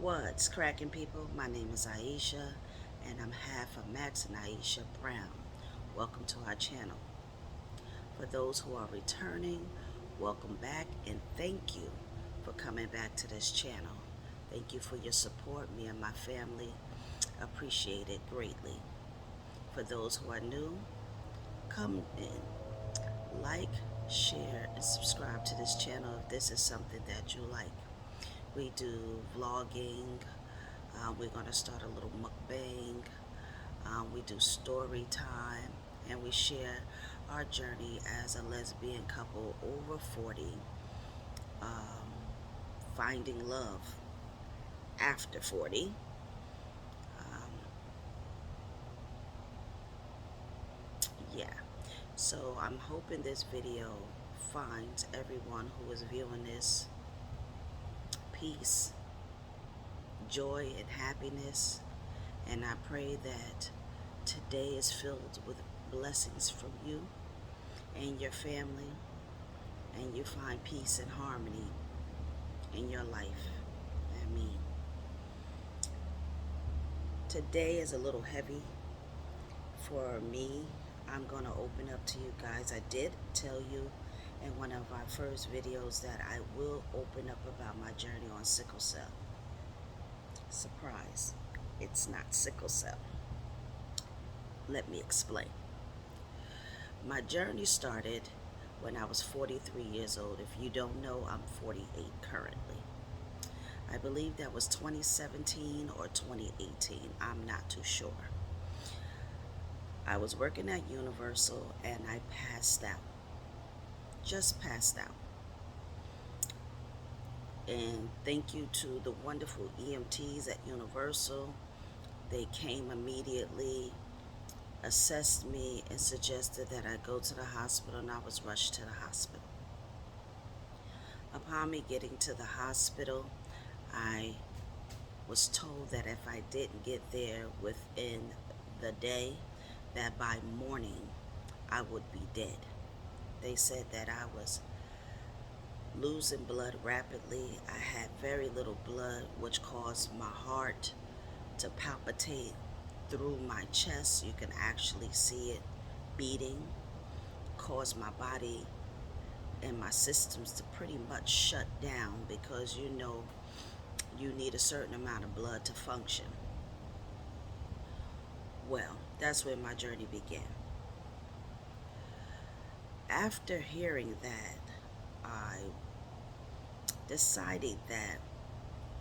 What's cracking, people? My name is Aisha, and I'm half of Max and Aisha Brown. Welcome to our channel. For those who are returning, welcome back, and thank you for coming back to this channel. Thank you for your support. Me and my family appreciate it greatly. For those who are new, come in, like, share, and subscribe to this channel if this is something that you like. We do vlogging. We're going to start a little mukbang. We do story time, and we share our journey as a lesbian couple over 40, um, finding love after 40. Um, yeah, so I'm hoping this video finds everyone who is viewing this peace, joy, and happiness. And I pray that today is filled with blessings from you and your family, and you find peace and harmony in your life. I mean, today is a little heavy for me. I'm going to open up to you guys. I did tell you in one of our first videos that I will open up about my journey on sickle cell. Surprise, it's not sickle cell. Let me explain. My journey started when I was 43 years old. If you don't know, I'm 48 currently. I believe that was 2017 or 2018. I'm not too sure. I was working at Universal and I passed out. Just passed out. And thank you to the wonderful EMTs at Universal. They came immediately, assessed me, and suggested that I go to the hospital, and I was rushed to the hospital. Upon me getting to the hospital, I was told that if I didn't get there within the day, that by morning I would be dead. They said that I was losing blood rapidly. I had very little blood, which caused my heart to palpitate through my chest. You can actually see it beating, caused my body and my systems to pretty much shut down, because you know you need a certain amount of blood to function. Well, that's where my journey began. After hearing that, I decided that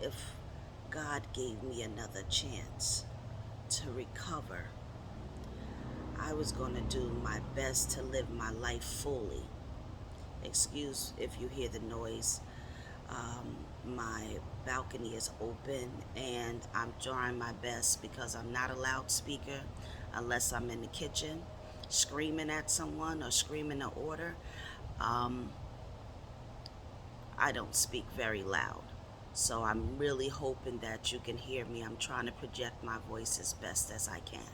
if God gave me another chance to recover, I was going to do my best to live my life fully. Excuse if you hear the noise. My balcony is open and I'm trying my best, because I'm not a loudspeaker unless I'm in the kitchen screaming at someone or screaming an order. I don't speak very loud. So I'm really hoping that you can hear me. I'm trying to project my voice as best as I can.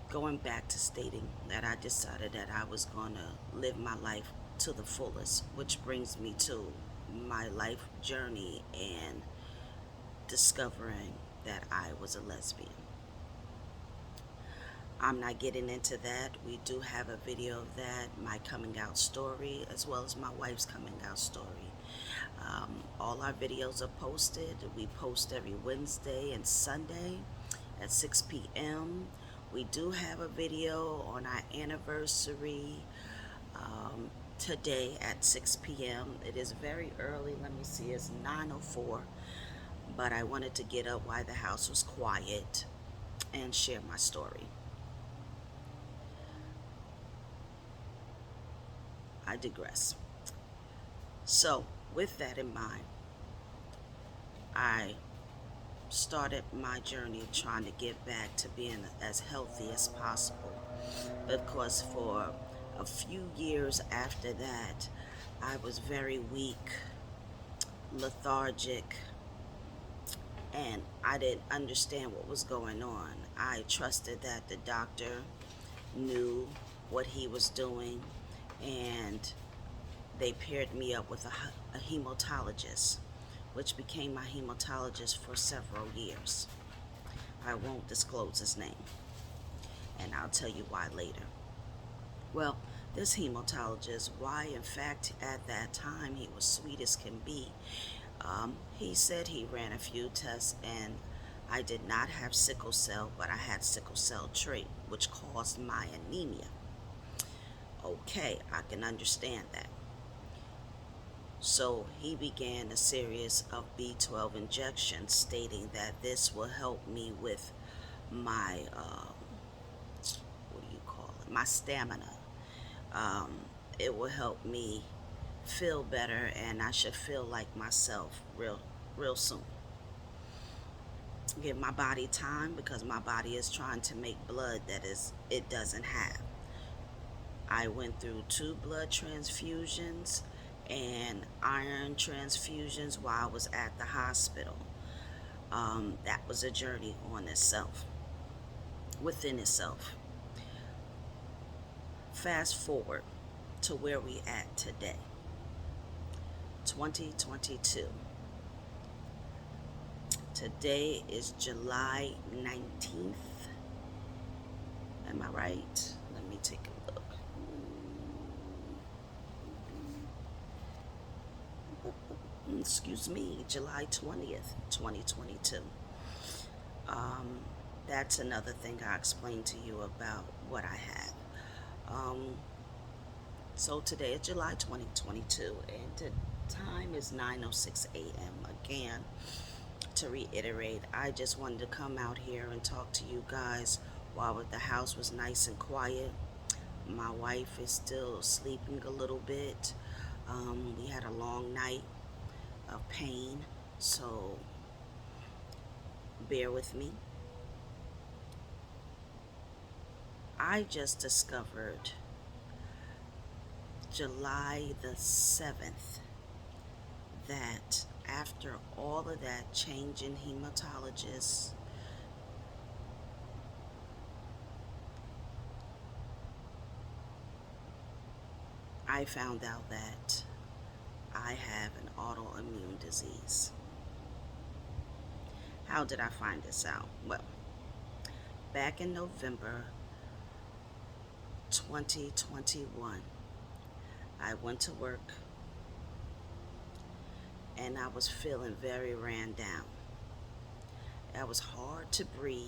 Going back to stating that I decided that I was going to live my life to the fullest, which brings me to my life journey and discovering that I was a lesbian. I'm not getting into that. We do have a video of that, my coming out story, as well as my wife's coming out story. All our videos are posted. We post every Wednesday and Sunday at 6 p.m. We do have a video on our anniversary today at 6 p.m. It is very early. Let me see, it's 9:04. But I wanted to get up while the house was quiet and share my story. I digress. So, with that in mind, I started my journey trying to get back to being as healthy as possible, because for a few years after that, I was very weak, lethargic, and I didn't understand what was going on. I trusted that the doctor knew what he was doing, and they paired me up with a hematologist, which became my hematologist for several years. I won't disclose his name, and I'll tell you why later. Well, this hematologist, why in fact at that time he was sweet as can be, he said he ran a few tests and I did not have sickle cell, but I had sickle cell trait, which caused my anemia. Okay, I can understand that. So he began a series of B12 injections, stating that this will help me with my, what do you call it, my stamina. Um, it will help me feel better, and I should feel like myself real soon. Give my body time, because my body is trying to make blood that it doesn't have. I went through 2 blood transfusions and iron transfusions while I was at the hospital. That was a journey within itself. Fast forward to where we at today, 2022. Today is July 19th. Am I right? Let me take a look. Excuse me, July 20th, 2022. That's another thing I explained to you about what I have. So today is July 2022, and the time is 9:06 a.m. Again, to reiterate, I just wanted to come out here and talk to you guys while the house was nice and quiet. My wife is still sleeping a little bit. We had a long night of pain, so bear with me. I just discovered July the 7th that after all of that change in hematologists, I found out that I have an autoimmune disease. How did I find this out? Well, back in November 2021, I went to work and I was feeling very ran down. It was hard to breathe,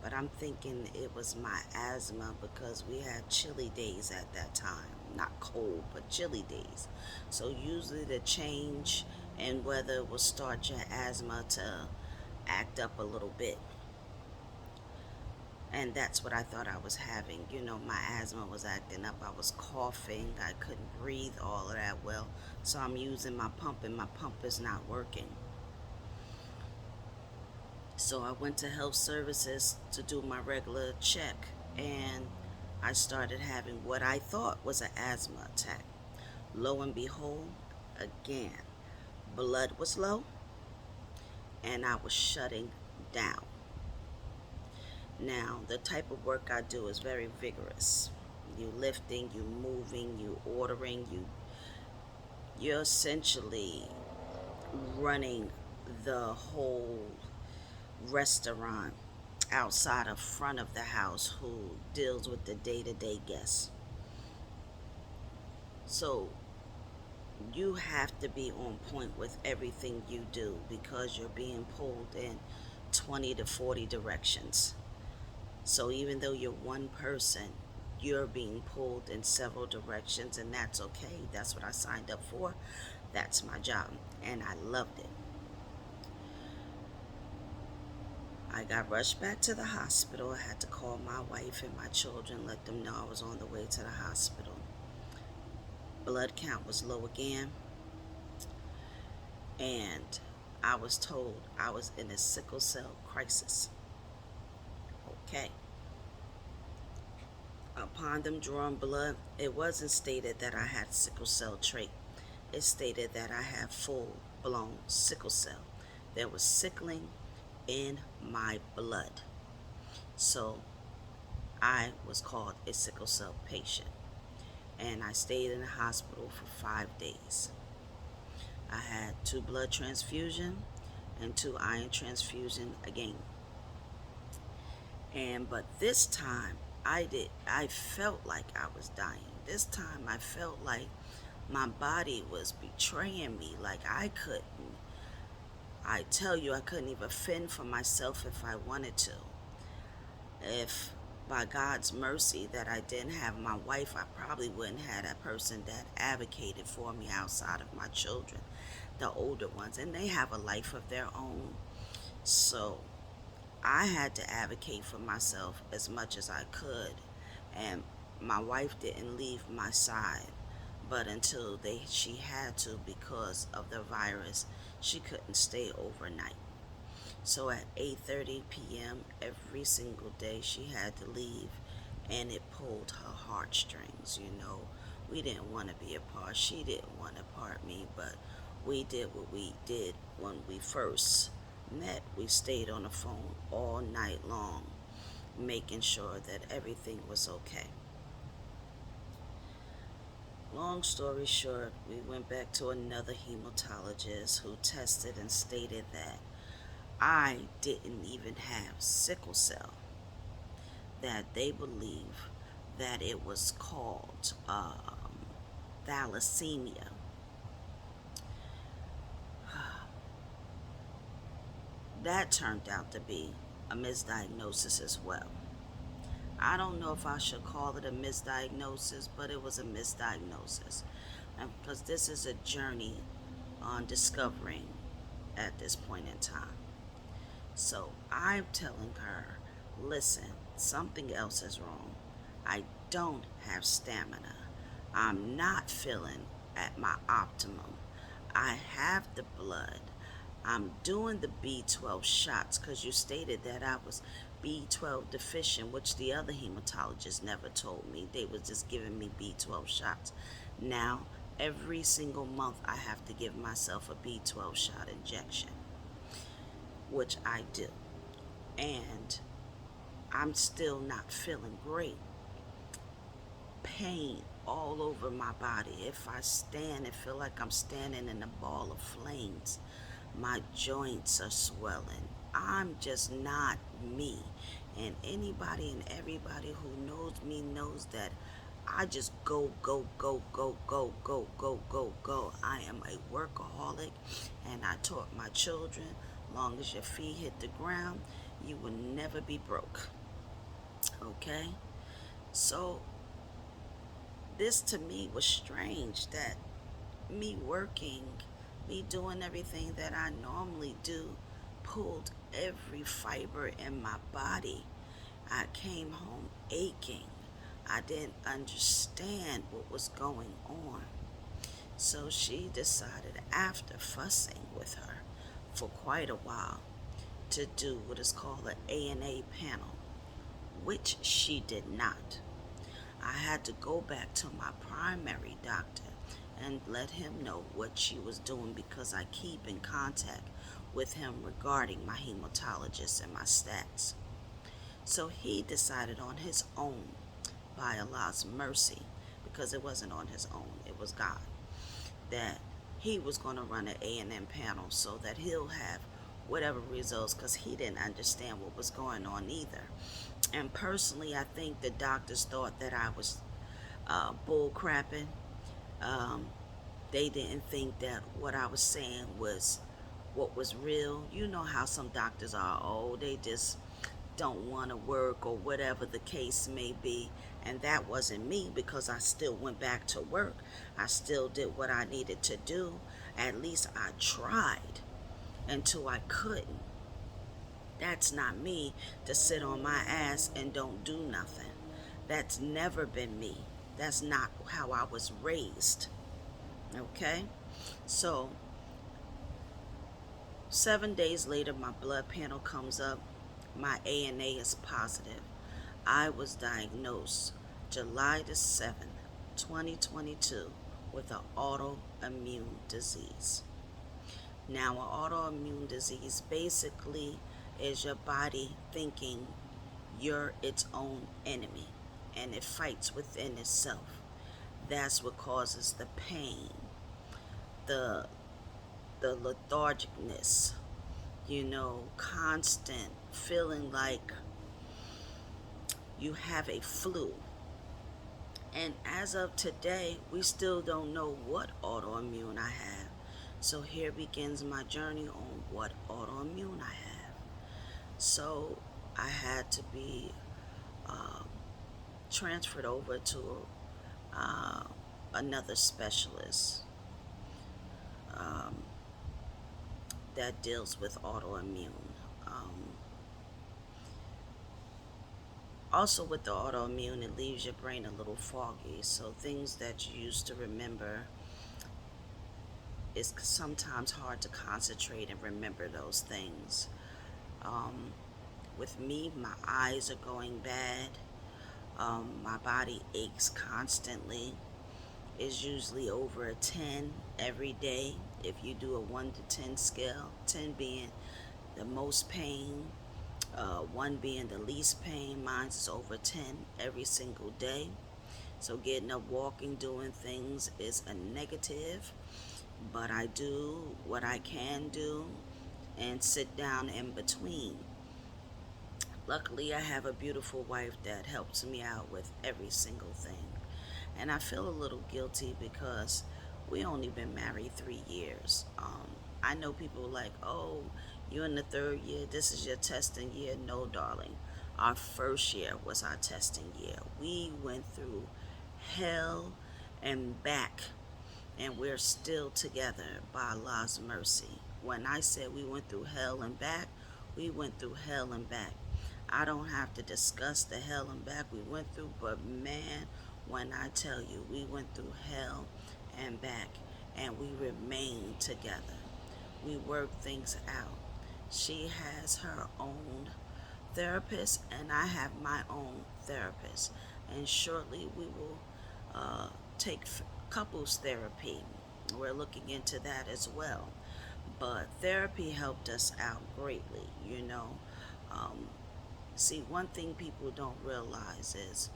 but I'm thinking it was my asthma, because we had chilly days at that time. Not cold, but chilly days. So usually the change in weather will start your asthma to act up a little bit. And that's what I thought I was having. My asthma was acting up. I was coughing. I couldn't breathe all of that well. So I'm using my pump, and my pump is not working. So I went to health services to do my regular check, and I started having what I thought was an asthma attack. Lo and behold, again, blood was low, and I was shutting down. Now, the type of work I do is very vigorous. You lifting, you moving, you ordering, you're essentially running the whole restaurant outside of front of the house, who deals with the day-to-day guests. So you have to be on point with everything you do, because you're being pulled in 20 to 40 directions. So even though you're one person, you're being pulled in several directions, and that's okay. That's what I signed up for. That's my job, and I loved it. I got rushed back to the hospital. I had to call my wife and my children, let them know I was on the way to the hospital. Blood count was low again, and I was told I was in a sickle cell crisis. Okay. Upon them drawing blood, it wasn't stated that I had sickle cell trait. It stated that I have full-blown sickle cell. There was sickling in my blood. So I was called a sickle cell patient. and I stayed in the hospital for 5 days. I had 2 blood transfusion and 2 iron transfusion again. But this time I felt like I was dying. This time I felt like my body was betraying me, like I tell you, I couldn't even fend for myself if I wanted to. If by God's mercy that I didn't have my wife, I probably wouldn't have a person that advocated for me outside of my children, the older ones, and they have a life of their own. So I had to advocate for myself as much as I could, and my wife didn't leave my side, but until she had to because of the virus, she couldn't stay overnight. So at 8:30 p.m. every single day she had to leave, and it pulled her heartstrings. We didn't want to be apart. She didn't want to part me, but we did what we did when we first met. We stayed on the phone all night long, making sure that everything was okay. Long story short, we went back to another hematologist who tested and stated that I didn't even have sickle cell, that they believe that it was called thalassemia. That turned out to be a misdiagnosis as well. I don't know if I should call it a misdiagnosis, but it was a misdiagnosis. Because this is a journey on discovering at this point in time. So I'm telling her, listen, something else is wrong. I don't have stamina. I'm not feeling at my optimum. I have the blood. I'm doing the B12 shots because you stated that I was B12 deficient, which the other hematologist never told me. They was just giving me B12 shots. Now, every single month I have to give myself a B12 shot injection, which I do. And I'm still not feeling great. Pain all over my body. If I stand, it feel like I'm standing in a ball of flames. My joints are swelling. I'm just not me. And anybody and everybody who knows me knows that I just go, go, go, go, go, go, go, go, go. I am a workaholic, and I taught my children, long as your feet hit the ground, you will never be broke. Okay? So this to me was strange, that me working, me doing everything that I normally do, pulled every fiber in my body. I came home aching. I didn't understand what was going on. So she decided, after fussing with her for quite a while, to do what is called an ANA panel, which she did not. I had to go back to my primary doctor and let him know what she was doing, because I keep in contact with him regarding my hematologist and my stats. So he decided on his own, by Allah's mercy, because it wasn't on his own, it was God, that he was going to run an A&M panel so that he'll have whatever results, because he didn't understand what was going on either. And personally, I think the doctors thought that I was bull crapping. They didn't think that what I was saying was what was real. You know how some doctors are. Oh, they just don't want to work, or whatever the case may be. And that wasn't me, because I still went back to work. I still did what I needed to do. At least I tried until I couldn't. That's not me, to sit on my ass and don't do nothing. That's never been me. That's not how I was raised. Okay? So 7 days later, my blood panel comes up. My ANA is positive. I was diagnosed July the 7th, 2022, with an autoimmune disease. Now, an autoimmune disease basically is your body thinking you're its own enemy, and it fights within itself. That's what causes the pain, the lethargicness, constant feeling like you have a flu. And as of today, we still don't know what autoimmune I have. So here begins my journey on what autoimmune I have. So I had to be um, transferred over to uh, another specialist um, that deals with autoimmune. Um, Also, with the autoimmune, it leaves your brain a little foggy. So, things that you used to remember, it's sometimes hard to concentrate and remember those things. Um, with me, my eyes are going bad. My body aches constantly. It's usually over a 10 every day. If you do a 1 to 10 scale, 10 being the most pain, 1 being the least pain, mine is over 10 every single day. So getting up, walking, doing things is a negative, but I do what I can do and sit down in between. Luckily, I have a beautiful wife that helps me out with every single thing. And I feel a little guilty because we only been married 3 years. I know people like, oh, you're in the third year, this is your testing year. No, darling. Our first year was our testing year. We went through hell and back, and we're still together by Allah's mercy. When I said we went through hell and back, we went through hell and back. I don't have to discuss the hell and back we went through, but man, when I tell you we went through hell and back and we remained together, we worked things out. She has her own therapist, and I have my own therapist. And shortly we will uh, take couples therapy. We're looking into that as well. But therapy helped us out greatly, you know. Um, See, one thing people don't realize is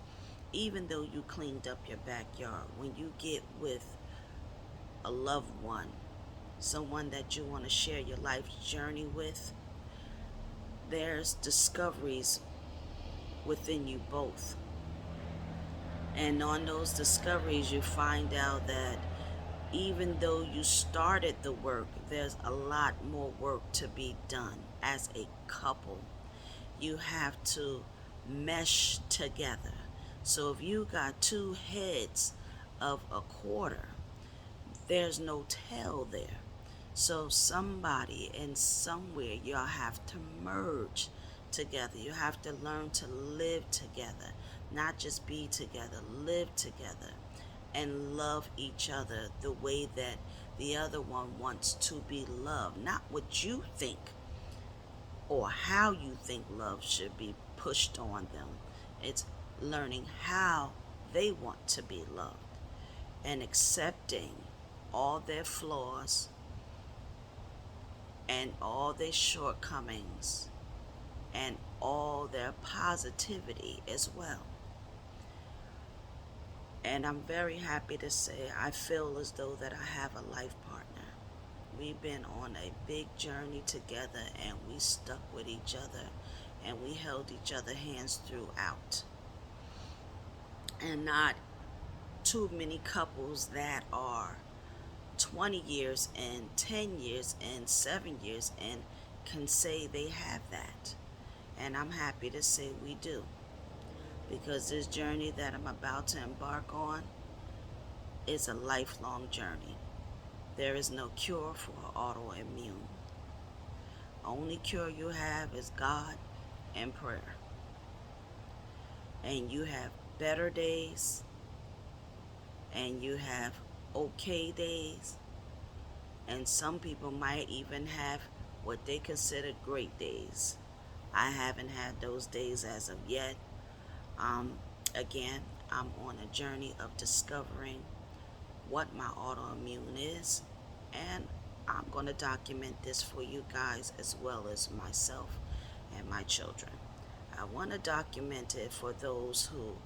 even though you cleaned up your backyard, when you get with a loved one, someone that you want to share your life's journey with, there's discoveries within you both. And on those discoveries, you find out that even though you started the work, there's a lot more work to be done as a couple. You have to mesh together. So if you got two heads of a quarter, there's no tail there. So somebody and somewhere y'all have to merge together. You have to learn to live together, not just be together, live together and love each other the way that the other one wants to be loved, not what you think or how you think love should be pushed on them. It's learning how they want to be loved and accepting all their flaws and all their shortcomings and all their positivity as well. And I'm very happy to say I feel as though that I have a life partner. We've been on a big journey together and we stuck with each other and we held each other hands throughout. And not too many couples that are 20 years and 10 years and 7 years and can say they have that. And I'm happy to say we do. Because this journey that I'm about to embark on is a lifelong journey. There is no cure for autoimmune. Only cure you have is God and prayer. And you have better days and you have okay days, and some people might even have what they consider great days. I haven't had those days as of yet. Um, Again, I'm on a journey of discovering what my autoimmune is, and I'm going to document this for you guys as well as myself and my children. I want to document it for those who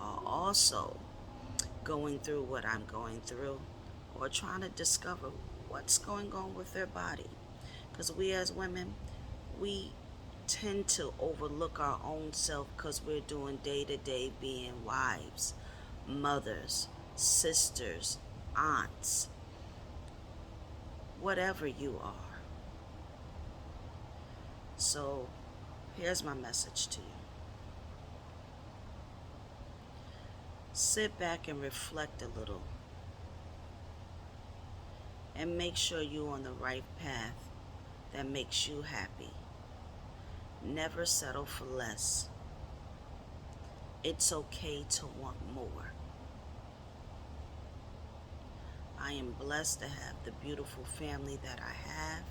are also going through what I'm going through, or trying to discover what's going on with their body. Because we as women, we tend to overlook our own self because we're doing day to day being wives, mothers, sisters, aunts, whatever you are. So here's my message to you. Sit back and reflect a little and make sure you're on the right path that makes you happy. Never settle for less. It's okay to want more. I am blessed to have the beautiful family that I have,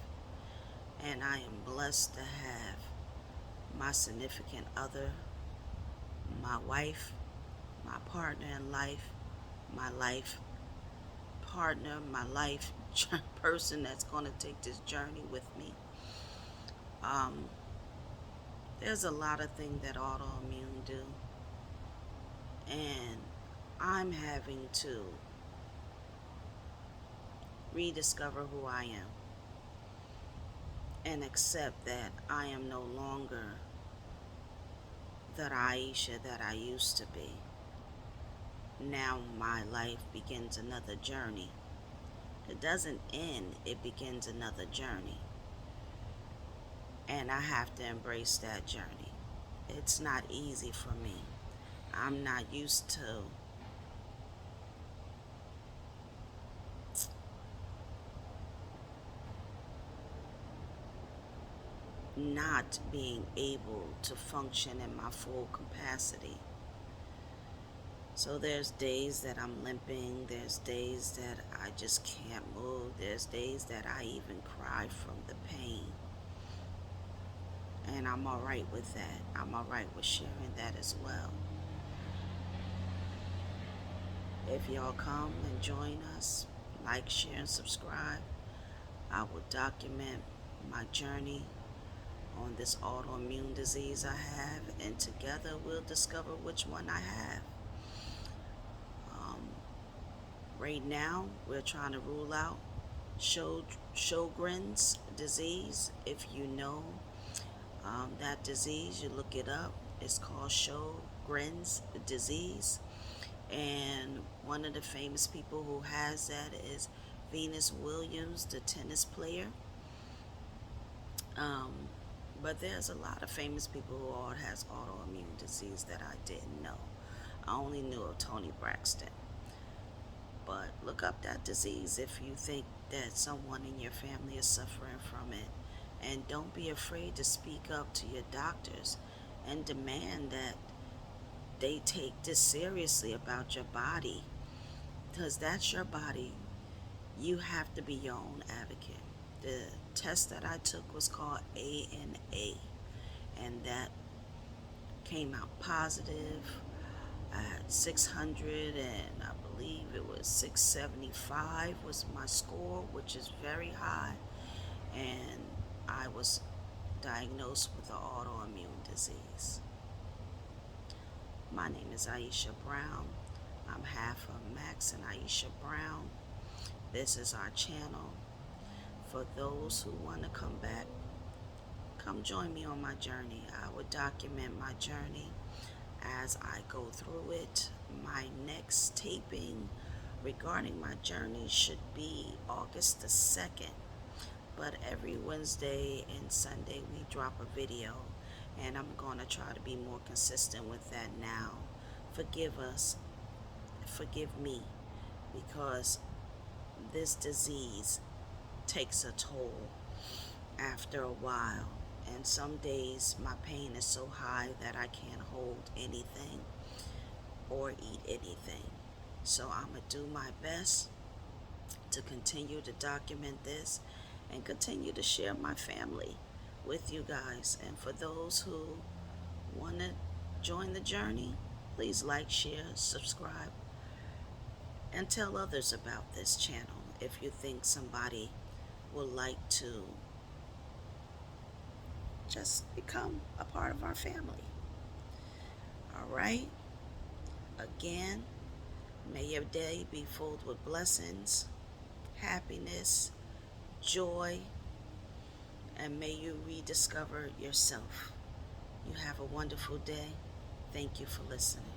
and I am blessed to have my significant other, my wife, my partner in life, my life partner, my life person that's going to take this journey with me. Um, there's a lot of things that autoimmune do, and I'm having to rediscover who I am and accept that I am no longer the Aisha that I used to be. Now my life begins another journey. It doesn't end, it begins another journey. And I have to embrace that journey. It's not easy for me. I'm not used to not being able to function in my full capacity. So there's days that I'm limping, there's days that I just can't move, there's days that I even cry from the pain. And I'm alright with that. I'm alright with sharing that as well. If y'all come and join us, like, share, and subscribe, I will document my journey on this autoimmune disease I have, and together we'll discover which one I have. Right now, we're trying to rule out Sjogren's disease. If you know that disease, you look it up. It's called Sjogren's disease. And one of the famous people who has that is Venus Williams, the tennis player. But there's a lot of famous people who all has autoimmune disease that I didn't know. I only knew of Toni Braxton. But look up that disease if you think that someone in your family is suffering from it. And don't be afraid to speak up to your doctors and demand that they take this seriously about your body. Because that's your body. You have to be your own advocate. The test that I took was called ANA, and that came out positive. I had 600, and I believe it was 675 was my score, which is very high. And I was diagnosed with an autoimmune disease. My name is Aisha Brown. I'm half of Max and Aisha Brown. This is our channel. For those who want to come back, come join me on my journey. I will document my journey as I go through it. My next taping regarding my journey should be August the 2nd. But every Wednesday and Sunday we drop a video, and I'm going to try to be more consistent with that now. Forgive us, forgive me, because this disease takes a toll after a while. And some days my pain is so high that I can't hold anything or eat anything. So I'm going to do my best to continue to document this and continue to share my family with you guys. And for those who want to join the journey, please like, share, subscribe, and tell others about this channel if you think somebody would like to just become a part of our family. All right? Again, May your day be filled with blessings, happiness, joy, and may you rediscover yourself. You have a wonderful day. Thank you for listening.